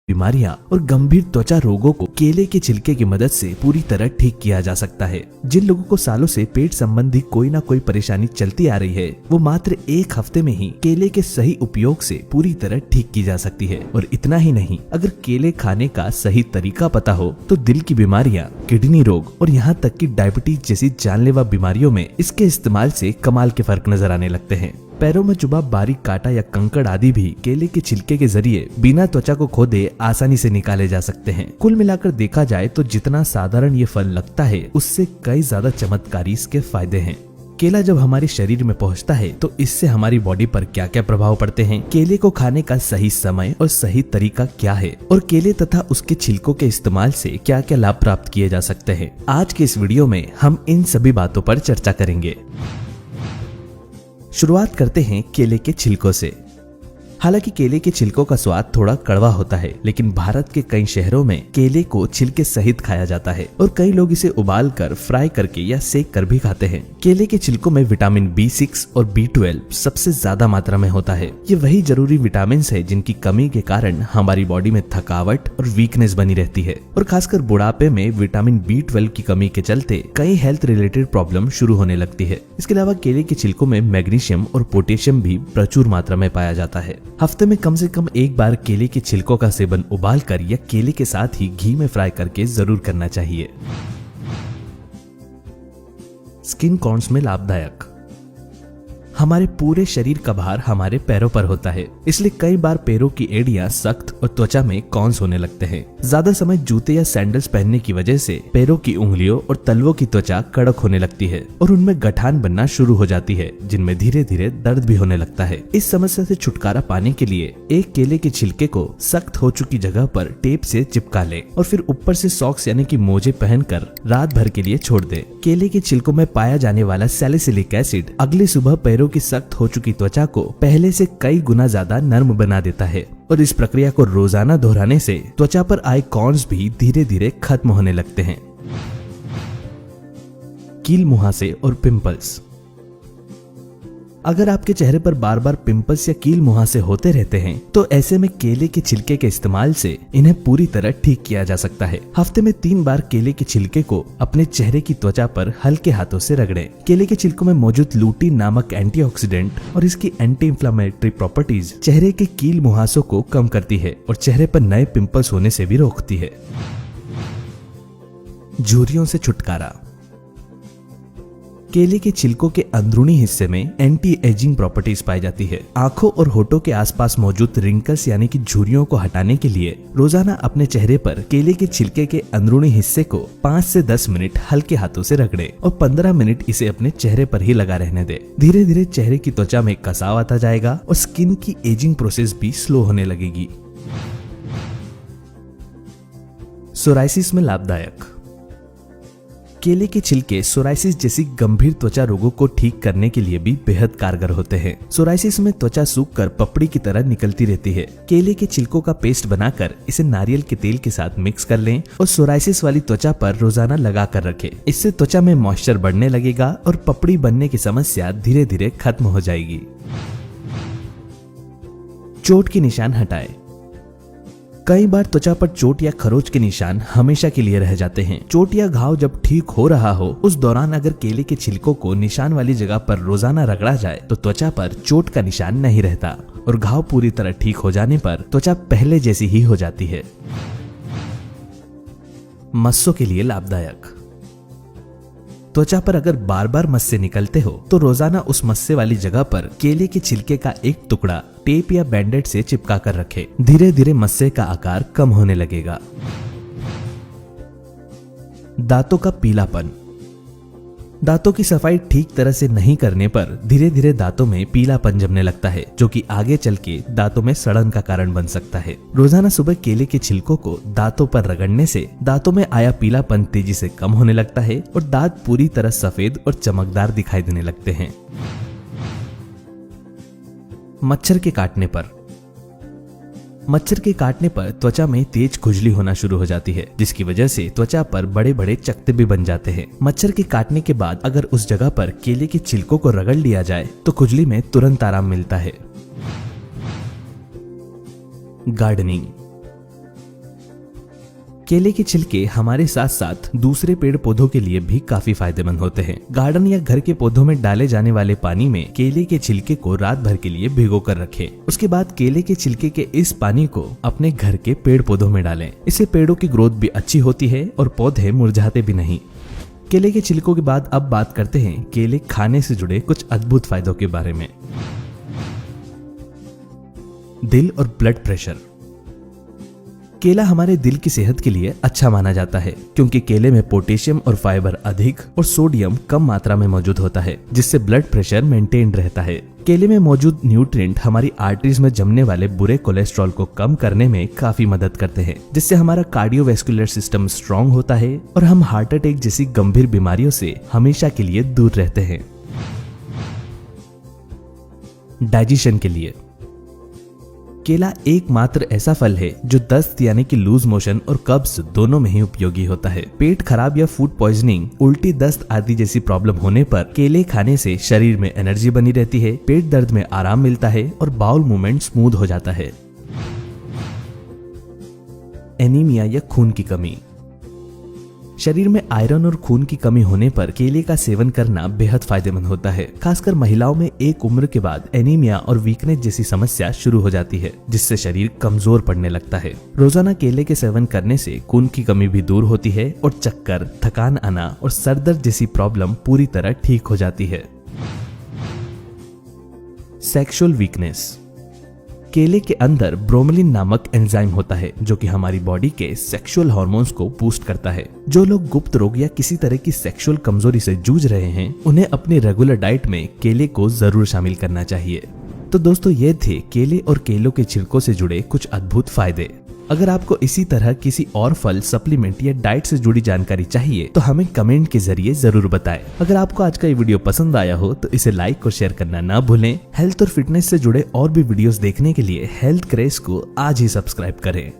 बीमारियां और गंभीर त्वचा रोगों को केले के छिलके की मदद से पूरी तरह ठीक किया जा सकता है। जिन लोगों को सालों से पेट संबंधी कोई ना कोई परेशानी चलती आ रही है, वो मात्र 1 हफ्ते में ही केले के सही उपयोग से पूरी तरह ठीक की जा सकती है। और इतना ही नहीं, अगर केले खाने का सही तरीका पता हो तो दिल की बीमारियां, किडनी रोग और यहाँ तक कि डायबिटीज जैसी जानलेवा बीमारियों में इसके इस्तेमाल से कमाल के फर्क नजर आने लगते हैं। पैरों में चुभा बारीक कांटा या कंकड़ आदि भी केले के छिलके के जरिए बिना त्वचा को खोदे आसानी से निकाले जा सकते हैं। कुल मिलाकर देखा जाए तो जितना साधारण ये फल लगता है, उससे कई ज्यादा चमत्कारी इसके फायदे हैं। केला जब हमारे शरीर में पहुंचता है तो इससे हमारी बॉडी पर क्या क्या प्रभाव पड़ते हैं, केले को खाने का सही समय और सही तरीका क्या है, और केले तथा उसके छिलकों के इस्तेमाल से क्या क्या लाभ प्राप्त किए जा सकते हैं, आज के इस वीडियो में हम इन सभी बातों पर चर्चा करेंगे। शुरुआत करते हैं केले के छिलकों से। हालांकि केले के छिलकों का स्वाद थोड़ा कड़वा होता है, लेकिन भारत के कई शहरों में केले को छिलके सहित खाया जाता है और कई लोग इसे उबाल कर, फ्राई करके या सेक कर भी खाते हैं। केले के छिलकों में विटामिन B6 और B12 सबसे ज्यादा मात्रा में होता है। ये वही जरूरी विटामिन है जिनकी कमी के कारण हमारी बॉडी में थकावट और वीकनेस बनी रहती है, और खासकर बुढ़ापे में विटामिन B12 की कमी के चलते कई हेल्थ रिलेटेड प्रॉब्लम शुरू होने लगती है। इसके अलावा केले के छिलकों में मैग्नीशियम और पोटेशियम भी प्रचुर मात्रा में पाया जाता है। हफ्ते में कम से कम एक बार केले के छिलकों का सेवन उबाल कर या केले के साथ ही घी में फ्राई करके जरूर करना चाहिए। स्किन कॉर्न्स में लाभदायक। हमारे पूरे शरीर का भार हमारे पैरों पर होता है, इसलिए कई बार पैरों की एड़ियां सख्त और त्वचा में कॉर्न्स होने लगते हैं। ज्यादा समय जूते या सैंडल्स पहनने की वजह से पैरों की उंगलियों और तलवों की त्वचा कड़क होने लगती है और उनमें गठान बनना शुरू हो जाती है, जिनमें धीरे धीरे दर्द भी होने लगता है। इस समस्या से छुटकारा पाने के लिए एक केले के छिलके को सख्त हो चुकी जगह पर टेप से चिपका ले और फिर ऊपर से सॉक्स यानी कि मोजे पहनकर रात भर के लिए छोड़ दे। केले के छिलकों में पाया जाने वाला सैलिसिलिक एसिड अगली सुबह पैरों की सख्त हो चुकी त्वचा को पहले से कई गुना ज्यादा नर्म बना देता है, और इस प्रक्रिया को रोजाना दोहराने से त्वचा पर आए कॉर्न्स भी धीरे धीरे खत्म होने लगते हैं। कील मुहासे और पिंपल्स। अगर आपके चेहरे पर बार बार पिंपल्स या कील मुहासे होते रहते हैं तो ऐसे में केले के छिलके के इस्तेमाल से इन्हें पूरी तरह ठीक किया जा सकता है। हफ्ते में 3 बार केले के छिलके को अपने चेहरे की त्वचा पर हल्के हाथों से रगड़ें। केले के छिलकों में मौजूद लूटीन नामक एंटीऑक्सीडेंट और इसकी एंटी इंफ्लेमेटरी प्रॉपर्टीज चेहरे के कील मुहासों को कम करती है और चेहरे पर नए पिंपल्स होने से भी रोकती है। झुर्रियों से छुटकारा। केले के छिलकों के अंदरूनी हिस्से में एंटी एजिंग प्रॉपर्टीज पाई जाती है। आंखों और होठों के आसपास मौजूद रिंकल्स यानी कि झुर्रियों को हटाने के लिए रोजाना अपने चेहरे पर केले के छिलके के अंदरूनी हिस्से को 5 से 10 मिनट हल्के हाथों से रगड़े और 15 मिनट इसे अपने चेहरे पर ही लगा रहने दे। धीरे धीरे चेहरे की त्वचा में कसाव आता जाएगा और स्किन की एजिंग प्रोसेस भी स्लो होने लगेगी। सोराइसिस में लाभदायक। केले के छिलके सोराइसिस जैसी गंभीर त्वचा रोगों को ठीक करने के लिए भी बेहद कारगर होते हैं। सोराइसिस में त्वचा सूखकर पपड़ी की तरह निकलती रहती है। केले के छिलकों का पेस्ट बनाकर इसे नारियल के तेल के साथ मिक्स कर लें और सोराइसिस वाली त्वचा पर रोजाना लगा कर रखें। इससे त्वचा में मॉइस्चर बढ़ने लगेगा और पपड़ी बनने की समस्या धीरे धीरे खत्म हो जाएगी। चोट के निशान हटाए। कई बार त्वचा पर चोट या खरोच के निशान हमेशा के लिए रह जाते हैं। चोट या घाव जब ठीक हो रहा हो उस दौरान अगर केले के छिलकों को निशान वाली जगह पर रोजाना रगड़ा जाए तो त्वचा पर चोट का निशान नहीं रहता और घाव पूरी तरह ठीक हो जाने पर त्वचा पहले जैसी ही हो जाती है। मस्सों के लिए लाभदायक। त्वचा पर अगर बार बार मस्से निकलते हो तो रोजाना उस मस्से वाली जगह पर केले के छिलके का एक टुकड़ा टेप या बैंडेड से चिपका कर रखें। धीरे धीरे मस्से का आकार कम होने लगेगा। दांतों का पीलापन। दांतों की सफाई ठीक तरह से नहीं करने पर धीरे धीरे दांतों में पीलापन जमने लगता है, जो कि आगे चल के दांतों में सड़न का कारण बन सकता है। रोजाना सुबह केले के छिलकों को दांतों पर रगड़ने से दांतों में आया पीलापन तेजी से कम होने लगता है और दांत पूरी तरह सफेद और चमकदार दिखाई देने लगते हैं। मच्छर के काटने पर। मच्छर के काटने पर त्वचा में तेज खुजली होना शुरू हो जाती है, जिसकी वजह से त्वचा पर बड़े बड़े चकत्ते भी बन जाते हैं। मच्छर के काटने के बाद अगर उस जगह पर केले के छिलकों को रगड़ लिया जाए तो खुजली में तुरंत आराम मिलता है। गार्डनिंग। केले के छिलके हमारे साथ साथ दूसरे पेड़ पौधों के लिए भी काफी फायदेमंद होते हैं। गार्डन या घर के पौधों में डाले जाने वाले पानी में केले के छिलके को रात भर के लिए भिगो कर रखें। उसके बाद केले के छिलके के इस पानी को अपने घर के पेड़ पौधों में डालें। इससे पेड़ों की ग्रोथ भी अच्छी होती है और पौधे मुरझाते भी नहीं। केले के छिलकों के बाद अब बात करते हैं केले खाने से जुड़े कुछ अद्भुत फायदों के बारे में। दिल और ब्लड प्रेशर। केला हमारे दिल की सेहत के लिए अच्छा माना जाता है क्योंकि केले में पोटेशियम और फाइबर अधिक और सोडियम कम मात्रा में मौजूद होता है, जिससे ब्लड प्रेशर मेंटेन रहता है। केले में मौजूद न्यूट्रिएंट हमारी आर्टरीज में जमने वाले बुरे कोलेस्ट्रॉल को कम करने में काफी मदद करते हैं, जिससे हमारा कार्डियोवैस्कुलर सिस्टम स्ट्रांग होता है और हम हार्ट अटैक जैसी गंभीर बीमारियों से हमेशा के लिए दूर रहते हैं। डाइजेशन के लिए केला एकमात्र ऐसा फल है जो दस्त यानी कि लूज मोशन और कब्ज दोनों में ही उपयोगी होता है। पेट खराब या फूड पॉइजनिंग, उल्टी, दस्त आदि जैसी प्रॉब्लम होने पर केले खाने से शरीर में एनर्जी बनी रहती है, पेट दर्द में आराम मिलता है और बाउल मूवमेंट स्मूथ हो जाता है। एनीमिया या खून की कमी। शरीर में आयरन और खून की कमी होने पर केले का सेवन करना बेहद फायदेमंद होता है। खासकर महिलाओं में एक उम्र के बाद एनीमिया और वीकनेस जैसी समस्या शुरू हो जाती है, जिससे शरीर कमजोर पड़ने लगता है। रोजाना केले के सेवन करने से खून की कमी भी दूर होती है और चक्कर, थकान आना और सर दर्द जैसी प्रॉब्लम पूरी तरह ठीक हो जाती है। Sexual weakness. केले के अंदर ब्रोमेलिन नामक एंजाइम होता है जो कि हमारी बॉडी के सेक्सुअल हार्मोन्स को बूस्ट करता है। जो लोग गुप्त रोग या किसी तरह की सेक्सुअल कमजोरी से जूझ रहे हैं, उन्हें अपनी रेगुलर डाइट में केले को जरूर शामिल करना चाहिए। तो दोस्तों, ये थे केले और केलों के छिलकों से जुड़े कुछ अद्भुत फायदे। अगर आपको इसी तरह किसी और फल, सप्लीमेंट या डाइट से जुड़ी जानकारी चाहिए तो हमें कमेंट के जरिए जरूर बताएं। अगर आपको आज का ये वीडियो पसंद आया हो तो इसे लाइक और शेयर करना ना भूलें। हेल्थ और फिटनेस से जुड़े और भी वीडियोस देखने के लिए हेल्थ क्रेज को आज ही सब्सक्राइब करें।